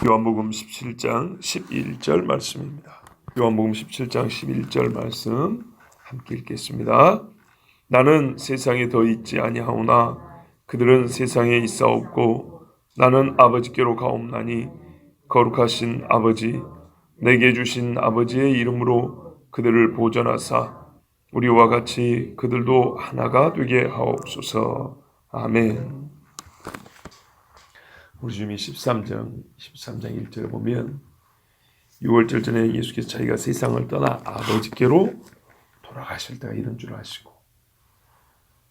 요한복음 17장 11절 말씀입니다. 요한복음 17장 11절 말씀 함께 읽겠습니다. 나는 세상에 더 있지 아니하오나 그들은 세상에 있사옵고 나는 아버지께로 가옵나니 거룩하신 아버지 내게 주신 아버지의 이름으로 그들을 보전하사 우리와 같이 그들도 하나가 되게 하옵소서. 아멘. 우리 주님이 13장 1절에 보면 6월절 전에 예수께서 자기가 세상을 떠나 아버지께로 돌아가실 때가 이런 줄 아시고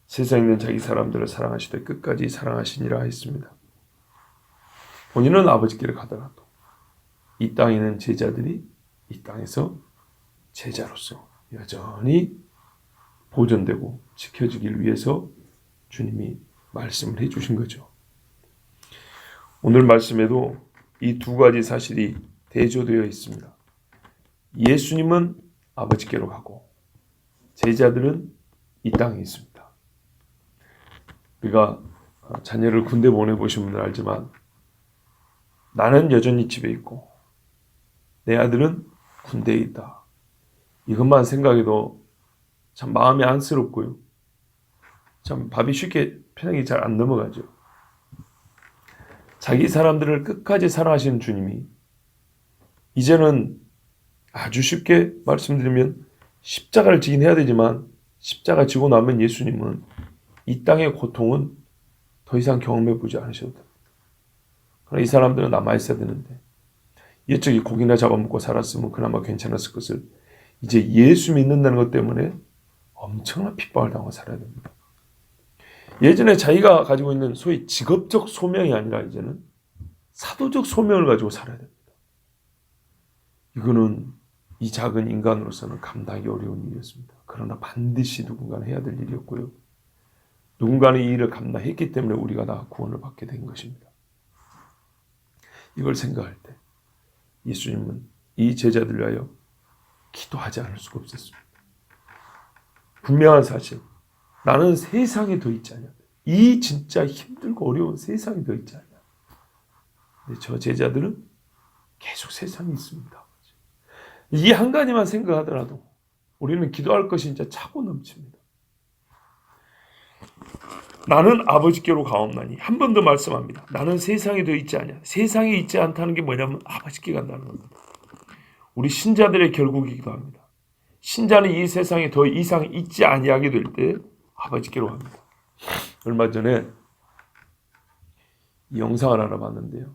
세상에 있는 자기 사람들을 사랑하시되 끝까지 사랑하시니라 했습니다. 본인은 아버지께로 가더라도 이 땅에 있는 제자들이 이 땅에서 제자로서 여전히 보존되고 지켜지길 위해서 주님이 말씀을 해주신 거죠. 오늘 말씀에도 이 두 가지 사실이 대조되어 있습니다. 예수님은 아버지께로 가고 제자들은 이 땅에 있습니다. 우리가 자녀를 군대 보내보신 분들 알지만 나는 여전히 집에 있고 내 아들은 군대에 있다. 이것만 생각해도 참 마음이 안쓰럽고요. 참 밥이 쉽게 편하게 잘 안 넘어가죠. 자기 사람들을 끝까지 사랑하시는 주님이 이제는 아주 쉽게 말씀드리면 십자가를 지긴 해야 되지만 십자가 지고 나면 예수님은 이 땅의 고통은 더 이상 경험해 보지 않으셔도 됩니다. 그러나 이 사람들은 남아있어야 되는데 옛적에 고기나 잡아먹고 살았으면 그나마 괜찮았을 것을 이제 예수 믿는다는 것 때문에 엄청난 핍박을 당하고 살아야 됩니다. 예전에 자기가 가지고 있는 소위 직업적 소명이 아니라 이제는 사도적 소명을 가지고 살아야 됩니다. 이거는 이 작은 인간으로서는 감당하기 어려운 일이었습니다. 그러나 반드시 누군가는 해야 될 일이었고요. 누군가는 이 일을 감당했기 때문에 우리가 다 구원을 받게 된 것입니다. 이걸 생각할 때 예수님은 이 제자들을 위하여 기도하지 않을 수가 없었습니다. 분명한 사실, 나는 세상에 더 있지 않냐. 이 진짜 힘들고 어려운 세상에 더 있지 않냐. 근데 저 제자들은 계속 세상에 있습니다. 이 한 가지만 생각하더라도 우리는 기도할 것이 진짜 차고 넘칩니다. 나는 아버지께로 가옵나니 한 번 더 말씀합니다. 나는 세상에 더 있지 않냐. 세상에 있지 않다는 게 뭐냐면 아버지께 간다는 겁니다. 우리 신자들의 결국이기도 합니다. 신자는 이 세상에 더 이상 있지 아니하게 될 때 아버지께로 갑니다. 얼마 전에 이 영상을 하나 봤는데요.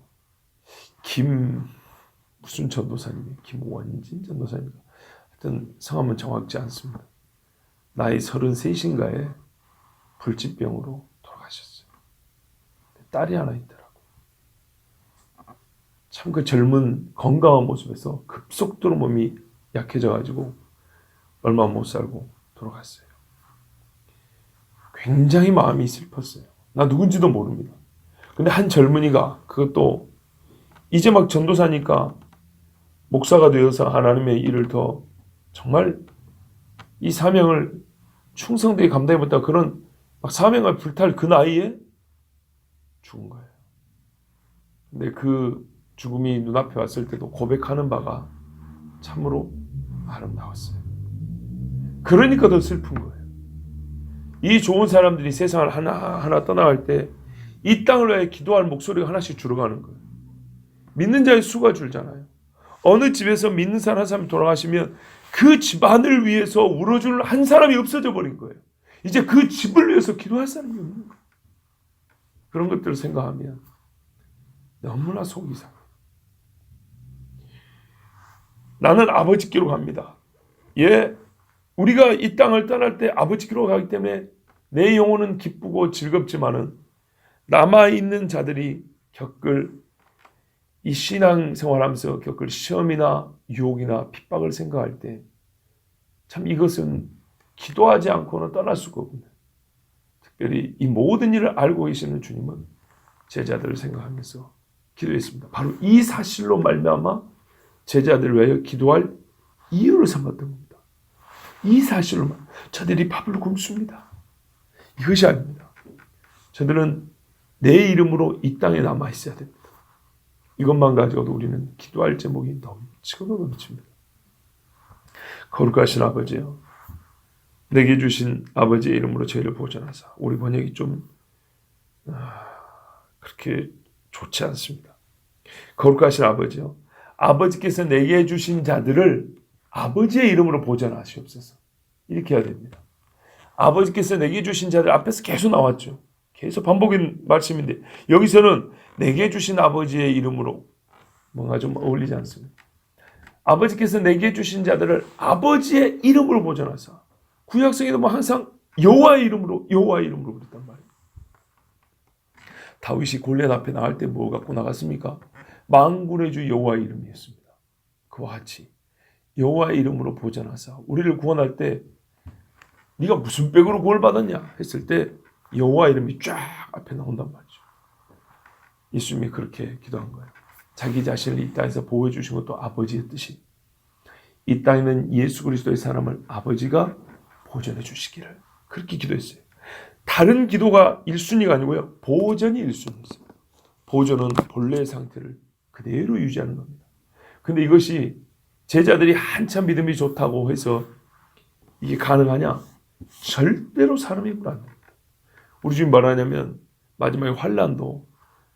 무슨 전도사님이 김원진 전도사님인가. 하여튼 성함은 정확지 않습니다. 나이 33인가에 불치병으로 돌아가셨어요. 딸이 하나 있더라고요. 참 그 젊은 건강한 모습에서 급속도로 몸이 약해져가지고 얼마 못 살고 돌아갔어요. 굉장히 마음이 슬펐어요. 나 누군지도 모릅니다. 근데 한 젊은이가 그것도 이제 막 전도사니까 목사가 되어서 하나님의 일을 더 정말 이 사명을 충성되게 감당해봤다 그런 막 사명을 불탈 그 나이에 죽은 거예요. 근데 그 죽음이 눈앞에 왔을 때도 고백하는 바가 참으로 아름다웠어요. 그러니까 더 슬픈 거예요. 이 좋은 사람들이 세상을 하나하나 떠나갈 때 이 땅을 위해 기도할 목소리가 하나씩 줄어가는 거예요. 믿는 자의 수가 줄잖아요. 어느 집에서 믿는 사람 한 사람이 돌아가시면 그 집안을 위해서 울어주는 한 사람이 없어져 버린 거예요. 이제 그 집을 위해서 기도할 사람이 없는 거예요. 그런 것들을 생각하면 너무나 속이 상해요. 나는 아버지께로 갑니다. 우리가 이 땅을 떠날 때 아버지께로 가기 때문에 내 영혼은 기쁘고 즐겁지만은 남아있는 자들이 겪을 이 신앙생활하면서 겪을 시험이나 유혹이나 핍박을 생각할 때 참 이것은 기도하지 않고는 떠날 수가 없는, 특별히 이 모든 일을 알고 계시는 주님은 제자들을 생각하면서 기도했습니다. 바로 이 사실로 말미암아 제자들을 위하여 기도할 이유를 삼았던 겁니다. 이 사실로만 저들이 밥을 굶습니다. 이것이 아닙니다. 저들은 내 이름으로 이 땅에 남아 있어야 됩니다. 이것만 가지고도 우리는 기도할 제목이 넘치고 넘칩니다. 거룩하신 아버지여, 내게 주신 아버지의 이름으로 저희를 보존하사. 우리 번역이 좀 그렇게 좋지 않습니다. 거룩하신 아버지여, 아버지께서 내게 주신 자들을 아버지의 이름으로 보존하시옵소서. 이렇게 해야 됩니다. 아버지께서 내게 주신 자들, 앞에서 계속 나왔죠. 계속 반복인 말씀인데 여기서는 내게 주신 아버지의 이름으로 뭔가 좀 어울리지 않습니다. 아버지께서 내게 주신 자들을 아버지의 이름으로 보존하사. 구약성에도 뭐 항상 여호와의 이름으로 그랬단 말이에요. 다윗이 골리앗 앞에 나갈 때 뭐 갖고 나갔습니까? 만군의 주 여호와의 이름이었습니다. 그와 같이 여호와의 이름으로 보존하사. 우리를 구원할 때 네가 무슨 백으로 구원을 받았냐 했을 때 여호와 이름이 쫙 앞에 나온단 말이죠. 예수님이 그렇게 기도한 거예요. 자기 자신을 이 땅에서 보호해 주신 것도 아버지의 뜻이, 이 땅에는 예수 그리스도의 사람을 아버지가 보존해 주시기를 그렇게 기도했어요. 다른 기도가 1순위가 아니고요. 보존이 1순위였어요. 보존은 본래의 상태를 그대로 유지하는 겁니다. 근데 이것이 제자들이 한참 믿음이 좋다고 해서 이게 가능하냐? 절대로 사람이 불안합니다. 우리 주님 말하냐면 마지막에 환난도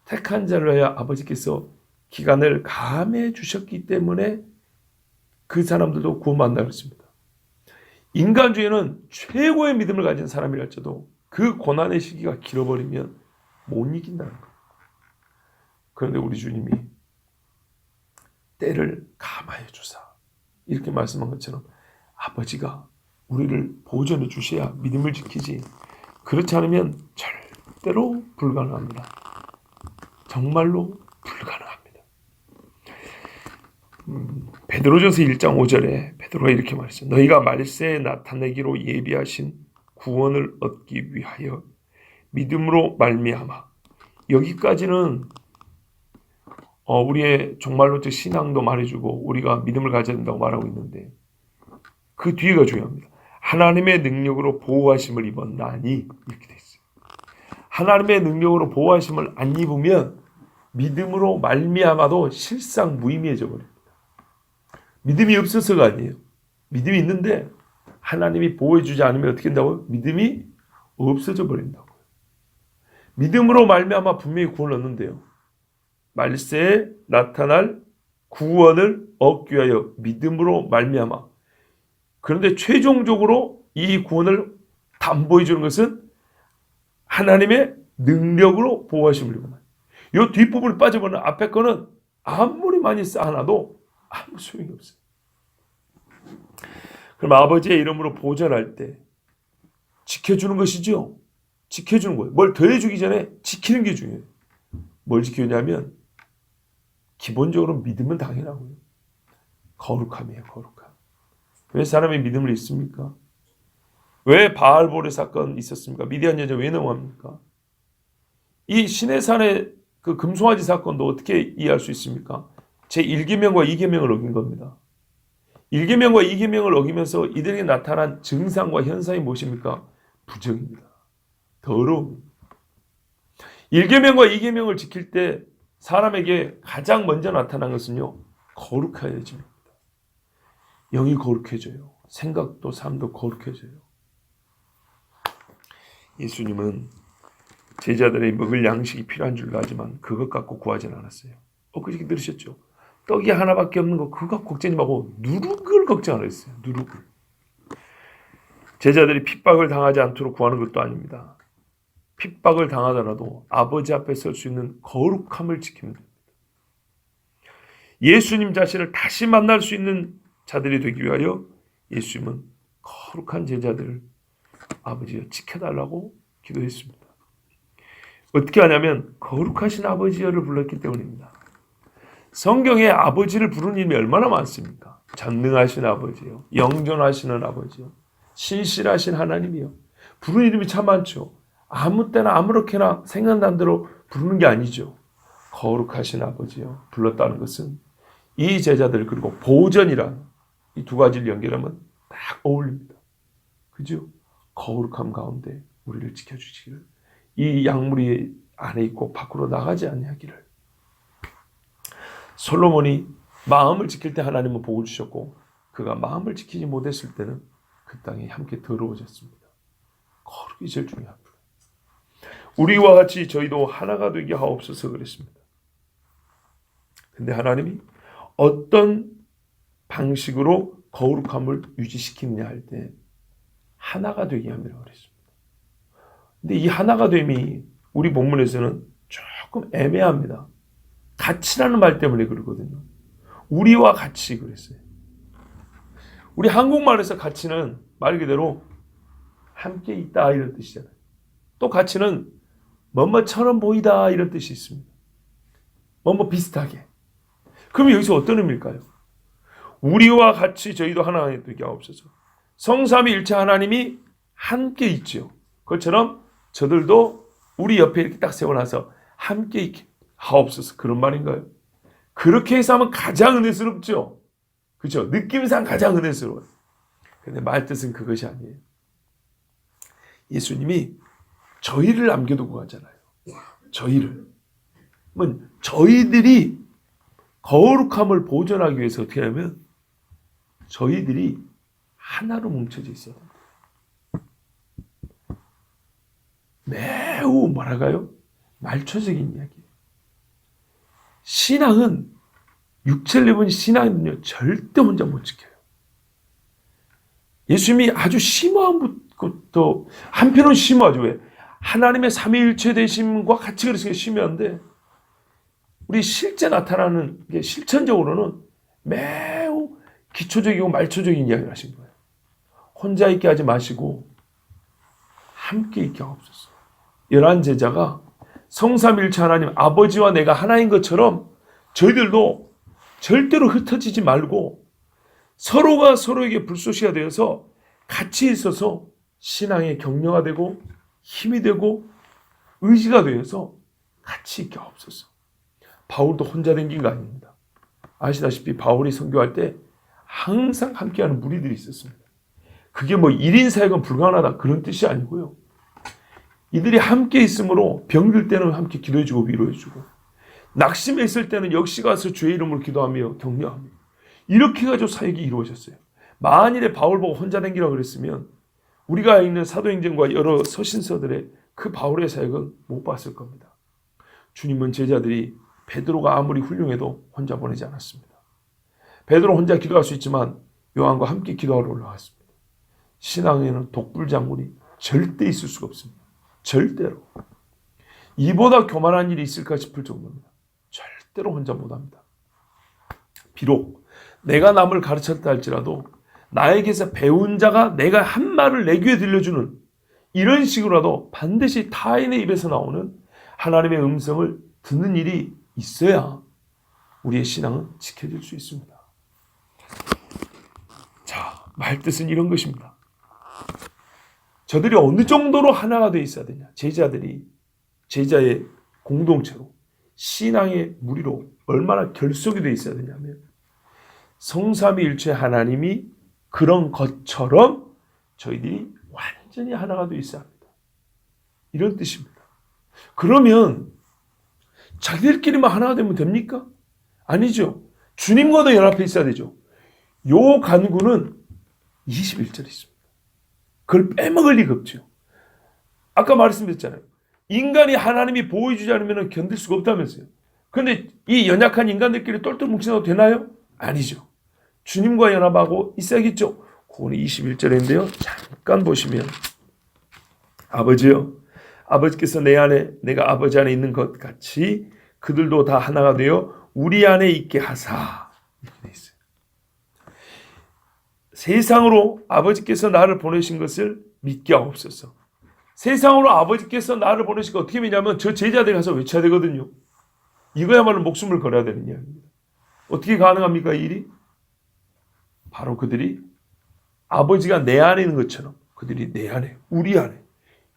택한 자를 위하여 아버지께서 기간을 감해 주셨기 때문에 그 사람들도 구원받는다고 했습니다. 인간주의는 최고의 믿음을 가진 사람이랄지라도 그 고난의 시기가 길어버리면 못 이긴다는 거예요. 그런데 우리 주님이 때를 감하여 주사 이렇게 말씀한 것처럼 아버지가 우리를 보존해 주셔야 믿음을 지키지, 그렇지 않으면 절대로 불가능합니다. 정말로 불가능합니다. 베드로전서 1장 5절에 베드로가 이렇게 말했어요. 너희가 말세에 나타내기로 예비하신 구원을 얻기 위하여 믿음으로 말미암아. 여기까지는 우리의 종말론적 신앙도 말해주고 우리가 믿음을 가져야 된다고 말하고 있는데 그 뒤가 중요합니다. 하나님의 능력으로 보호하심을 입었나니 이렇게 돼 있어요. 하나님의 능력으로 보호하심을 안 입으면 믿음으로 말미암아도 실상 무의미해져 버립니다. 믿음이 없어서가 아니에요. 믿음이 있는데 하나님이 보호해주지 않으면 어떻게 된다고요? 믿음이 없어져 버린다고요. 믿음으로 말미암아 분명히 구원을 얻는데요. 말세에 나타날 구원을 얻기 위하여 믿음으로 말미암아. 그런데 최종적으로 이 구원을 담보해 주는 것은 하나님의 능력으로 보호하심을 입으면. 이 뒷부분이 빠져버리는 앞에 거는 아무리 많이 쌓아놔도 아무 소용이 없어요. 그럼 아버지의 이름으로 보존할 때 지켜주는 것이죠. 지켜주는 거예요. 뭘 더해주기 전에 지키는 게 중요해요. 뭘 지키냐면 기본적으로 믿음은 당연하고요. 거룩함이에요. 거룩함. 왜 사람이 믿음을 잃습니까? 왜 바알볼의 사건 있었습니까? 미디안 여자 왜 넘어갑니까? 이 시내산의 그 금송아지 사건도 어떻게 이해할 수 있습니까? 제 1계명과 2계명을 어긴 겁니다. 1계명과 2계명을 어기면서 이들에게 나타난 증상과 현상이 무엇입니까? 부정입니다. 더러움. 1계명과 2계명을 지킬 때 사람에게 가장 먼저 나타난 것은요, 거룩해집니다. 영이 거룩해져요. 생각도 삶도 거룩해져요. 예수님은 제자들의 먹을 양식이 필요한 줄 알지만 그것 갖고 구하지는 않았어요. 엊그저께 들으셨죠? 떡이 하나밖에 없는 거 그거 갖고 걱정하지 말고 누룩을 걱정하라 했어요. 누룩을. 제자들이 핍박을 당하지 않도록 구하는 것도 아닙니다. 핍박을 당하더라도 아버지 앞에 설 수 있는 거룩함을 지키면 됩니다. 예수님 자신을 다시 만날 수 있는 자들이 되기 위하여 예수님은 거룩한 제자들을 아버지가 지켜달라고 기도했습니다. 어떻게 하냐면 거룩하신 아버지여를 불렀기 때문입니다. 성경에 아버지를 부르는 이름이 얼마나 많습니까? 전능하신 아버지요, 영존하시는 아버지요, 신실하신 하나님이요. 부르는 이름이 참 많죠. 아무 때나 아무렇게나 생각난 대로 부르는 게 아니죠. 거룩하신 아버지요 불렀다는 것은 이 제자들 그리고 보전이란 이 두 가지를 연결하면 딱 어울립니다. 그죠? 거룩함 가운데 우리를 지켜주시기를, 이 양무리 안에 있고 밖으로 나가지 아니하기를. 솔로몬이 마음을 지킬 때 하나님은 복을 주셨고 그가 마음을 지키지 못했을 때는 그 땅이 함께 더러워졌습니다. 거룩이 제일 중요합니다. 우리와 같이 저희도 하나가 되게 하옵소서 그랬습니다. 근데 하나님이 어떤 방식으로 거룩함을 유지시키느냐 할 때 하나가 되게 함이라고 그랬습니다. 근데 이 하나가 됨이 우리 본문에서는 조금 애매합니다. 같이라는 말 때문에 그러거든요. 우리와 같이 그랬어요. 우리 한국말에서 같이는 말 그대로 함께 있다 이런 뜻이잖아요. 또 같이는 뭐뭐처럼 보이다 이런 뜻이 있습니다. 뭐뭐 비슷하게. 그럼 여기서 어떤 의미일까요? 우리와 같이 저희도 하나 되게 하옵소서. 성삼위일체 하나님이 함께 있죠. 그것처럼 저들도 우리 옆에 이렇게 딱 세워놔서 함께 있게 하옵소서. 그런 말인가요? 그렇게 해서 하면 가장 은혜스럽죠. 그렇죠? 느낌상 가장 은혜스러워요. 그런데 말뜻은 그것이 아니에요. 예수님이 저희를 남겨두고 가잖아요. 저희를. 그러면 저희들이 거룩함을 보존하기 위해서 어떻게 하냐면 저희들이 하나로 뭉쳐져 있어야 됩니다. 매우 뭐랄까요? 말초적인 이야기예요. 신앙은 육체를 입은 신앙은요 절대 혼자 못 지켜요. 예수님이 아주 심오한 것도 한편은 심오하죠. 왜? 하나님의 삼위일체 되심과 같이 그래서 심오한데 우리 실제 나타나는 게 실천적으로는 매우 기초적이고 말초적인 이야기를 하신 거예요. 혼자 있게 하지 마시고 함께 있게 하옵소서. 11 제자가 성삼일체 하나님 아버지와 내가 하나인 것처럼 저희들도 절대로 흩어지지 말고 서로가 서로에게 불쏘시가 되어서 같이 있어서 신앙의 격려가 되고 힘이 되고 의지가 되어서 같이 있게 하옵소서. 바울도 혼자 댕긴 거 아닙니다. 아시다시피 바울이 선교할 때 항상 함께하는 무리들이 있었습니다. 그게 뭐 1인 사역은 불가능하다 그런 뜻이 아니고요. 이들이 함께 있으므로 병들 때는 함께 기도해주고 위로해주고 낙심해 있을 때는 역시 가서 주의 이름으로 기도하며 격려하며 이렇게 가지고 사역이 이루어졌어요. 만일에 바울 보고 혼자 댕기라고 그랬으면 우리가 읽는 사도행전과 여러 서신서들의 그 바울의 사역은 못 봤을 겁니다. 주님은 제자들이 베드로가 아무리 훌륭해도 혼자 보내지 않았습니다. 베드로 혼자 기도할 수 있지만 요한과 함께 기도하러 올라갔습니다. 신앙에는 독불장군이 절대 있을 수가 없습니다. 절대로. 이보다 교만한 일이 있을까 싶을 정도입니다. 절대로 혼자 못합니다. 비록 내가 남을 가르쳤다 할지라도 나에게서 배운 자가 내가 한 말을 내 귀에 들려주는 이런 식으로라도 반드시 타인의 입에서 나오는 하나님의 음성을 듣는 일이 있어야 우리의 신앙은 지켜질 수 있습니다. 자, 말뜻은 이런 것입니다. 저들이 어느 정도로 하나가 되어 있어야 되냐. 제자들이 제자의 공동체로 신앙의 무리로 얼마나 결속이 되어 있어야 되냐면 성삼위일체 하나님이 그런 것처럼 저희들이 완전히 하나가 되어 있어야 합니다. 이런 뜻입니다. 그러면 자기들끼리만 하나가 되면 됩니까? 아니죠. 주님과도 연합해 있어야 되죠. 요 간구는 21절에 있습니다. 그걸 빼먹을 리가 없죠. 아까 말씀드렸잖아요. 인간이 하나님이 보호해주지 않으면 견딜 수가 없다면서요. 그런데 이 연약한 인간들끼리 똘똘 뭉친다고 되나요? 아니죠. 주님과 연합하고 있어야겠죠. 그거는 21절인데요. 잠깐 보시면 아버지요. 아버지께서 내 안에 내가 아버지 안에 있는 것 같이 그들도 다 하나가 되어 우리 안에 있게 하사. 이렇게 돼 있어요. 세상으로 아버지께서 나를 보내신 것을 믿게 하옵소서. 세상으로 아버지께서 나를 보내신 거 어떻게 믿냐면 저 제자들이 가서 외쳐야 되거든요. 이거야말로 목숨을 걸어야 되는 이야기입니다. 어떻게 가능합니까 이 일이? 바로 그들이 아버지가 내 안에 있는 것처럼 그들이 내 안에 우리 안에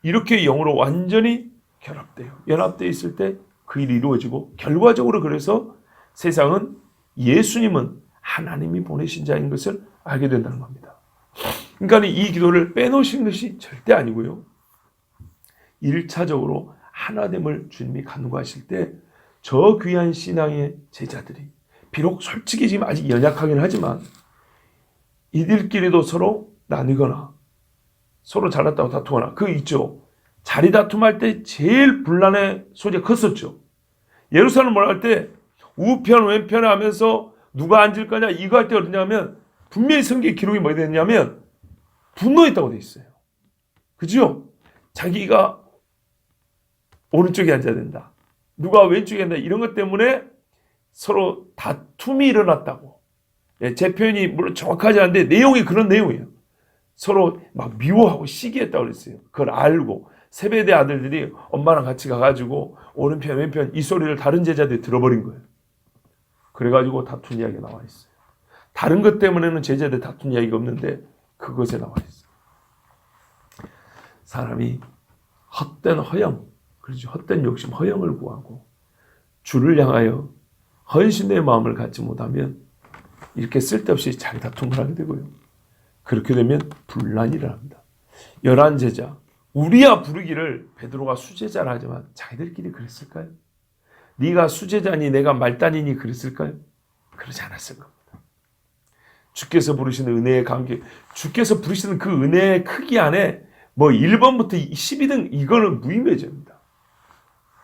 이렇게 영으로 완전히 결합돼요. 연합되어 있을 때 그 일이 이루어지고 결과적으로 그래서 세상은 예수님은 하나님이 보내신 자인 것을 알게 된다는 겁니다. 그러니까 이 기도를 빼놓으신 것이 절대 아니고요. 1차적으로 하나됨을 주님이 간구하실 때 저 귀한 신앙의 제자들이 비록 솔직히 지금 아직 연약하긴 하지만 이들끼리도 서로 나뉘거나 서로 잘났다고 다투거나 그 있죠. 자리 다툼할 때 제일 분란의 소지가 컸었죠. 예루살렘 올라갈 때 우편 왼편에 하면서 누가 앉을 거냐 이거 할 때 어디냐면 분명히 성경의 기록이 뭐가 됐냐면 분노했다고 돼 있어요. 그죠? 자기가 오른쪽에 앉아야 된다. 누가 왼쪽에 앉는다. 이런 것 때문에 서로 다툼이 일어났다고. 예, 제 표현이 물론 정확하지 않은데 내용이 그런 내용이에요. 서로 막 미워하고 시기했다고 그랬어요. 그걸 알고 세베대 아들들이 엄마랑 같이 가가지고 오른편 왼편 이 소리를 다른 제자들이 들어버린 거예요. 그래가지고 다툰 이야기가 나와 있어요. 다른 것 때문에는 제자들 다툰 이야기가 없는데 그것에 나와 있어요. 사람이 헛된 허영, 그렇죠. 헛된 욕심, 허영을 구하고 주를 향하여 헌신의 마음을 갖지 못하면 이렇게 쓸데없이 자기 다툼을 하게 되고요. 그렇게 되면 분란이 일어납니다. 11제자, 우리야 부르기를 베드로가 수제자라 하지만 자기들끼리 그랬을까요? 네가 수제자니 내가 말단이니 그랬을까요? 그러지 않았을 겁니다. 주께서 부르시는 은혜의 관계, 주께서 부르시는 그 은혜의 크기 안에 뭐 1번부터 12등 이거는 무의미해집니다.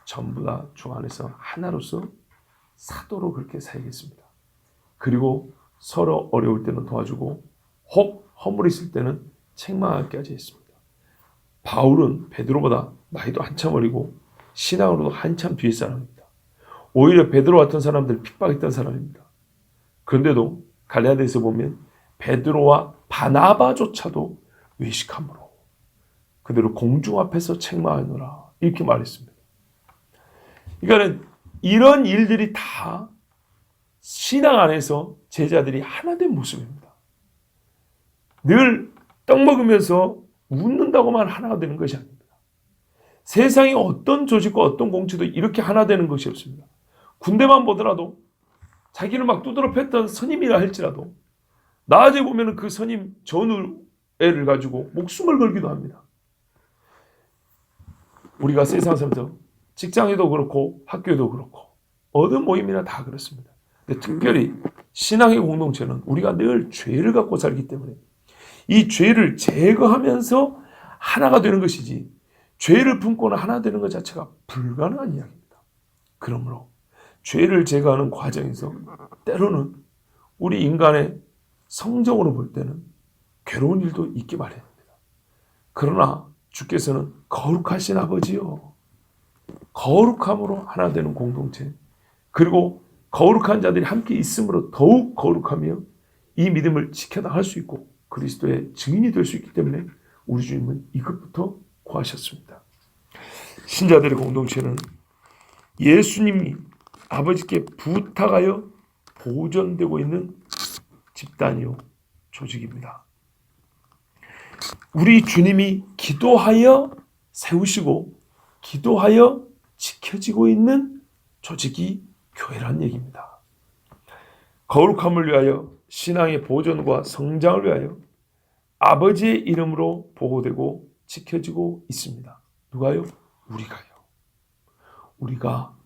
전부 다 주 안에서 하나로서 사도로 그렇게 살겠습니다. 그리고 서로 어려울 때는 도와주고 혹 허물있을 때는 책망하기까지 했습니다. 바울은 베드로보다 나이도 한참 어리고 신앙으로도 한참 뒤의 사람입니다. 오히려 베드로 같은 사람들 핍박했던 사람입니다. 그런데도 갈라디아서에서 보면 베드로와 바나바조차도 외식함으로 그대로 공중 앞에서 책망하노라 이렇게 말했습니다. 그러니까 이런 일들이 다 신앙 안에서 제자들이 하나 된 모습입니다. 늘 떡 먹으면서 웃는다고만 하나가 되는 것이 아닙니다. 세상의 어떤 조직과 어떤 공체도 이렇게 하나 되는 것이 없습니다. 군대만 보더라도 자기를 막 두드러 팼던 선임이라 할지라도 나중에 보면 그 선임 전우애를 가지고 목숨을 걸기도 합니다. 우리가 세상 살면서 직장에도 그렇고 학교에도 그렇고 어떤 모임이나 다 그렇습니다. 근데 특별히 신앙의 공동체는 우리가 늘 죄를 갖고 살기 때문에 이 죄를 제거하면서 하나가 되는 것이지 죄를 품고는 하나 되는 것 자체가 불가능한 이야기입니다. 그러므로 죄를 제거하는 과정에서 때로는 우리 인간의 성적으로 볼 때는 괴로운 일도 있기 마련입니다. 그러나 주께서는 거룩하신 아버지요, 거룩함으로 하나 되는 공동체, 그리고 거룩한 자들이 함께 있음으로 더욱 거룩하며 이 믿음을 지켜나갈 수 있고 그리스도의 증인이 될 수 있기 때문에 우리 주님은 이것부터 구하셨습니다. 신자들의 공동체는 예수님이 아버지께 부탁하여 보존되고 있는 집단이요 조직입니다. 우리 주님이 기도하여 세우시고 기도하여 지켜지고 있는 조직이 교회란 얘기입니다. 거룩함을 위하여 신앙의 보존과 성장을 위하여 아버지의 이름으로 보호되고 지켜지고 있습니다. 누가요? 우리가요. 우리가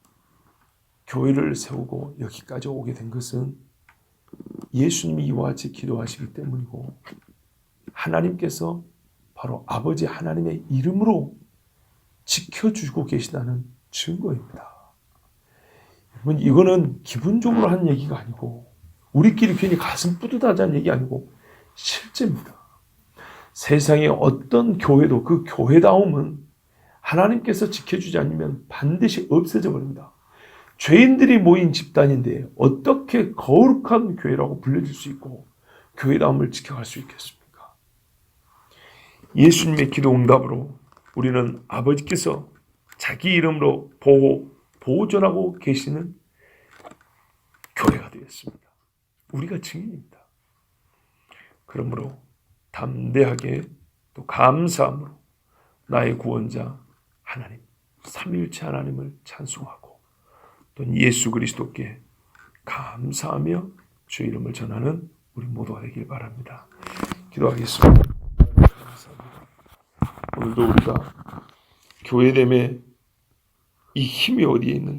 교회를 세우고 여기까지 오게 된 것은 예수님이 이와 같이 기도하시기 때문이고 하나님께서 바로 아버지 하나님의 이름으로 지켜주고 계시다는 증거입니다. 여러분, 이거는 기분적으로 하는 얘기가 아니고 우리끼리 괜히 가슴 뿌듯하자는 얘기 아니고 실제입니다. 세상의 어떤 교회도 그 교회다움은 하나님께서 지켜주지 않으면 반드시 없어져 버립니다. 죄인들이 모인 집단인데 어떻게 거룩한 교회라고 불려질 수 있고 교회다움을 지켜갈 수 있겠습니까? 예수님의 기도 응답으로 우리는 아버지께서 자기 이름으로 보존하고 계시는 교회가 되었습니다. 우리가 증인입니다. 그러므로 담대하게 또 감사함으로 나의 구원자 하나님, 삼위일체 하나님을 찬송하고 또 예수 그리스도께 감사하며 주 이름을 전하는 우리 모두가 되길 바랍니다. 기도하겠습니다. 감사합니다. 오늘도 우리가 교회됨의 이 힘이 어디에 있는가?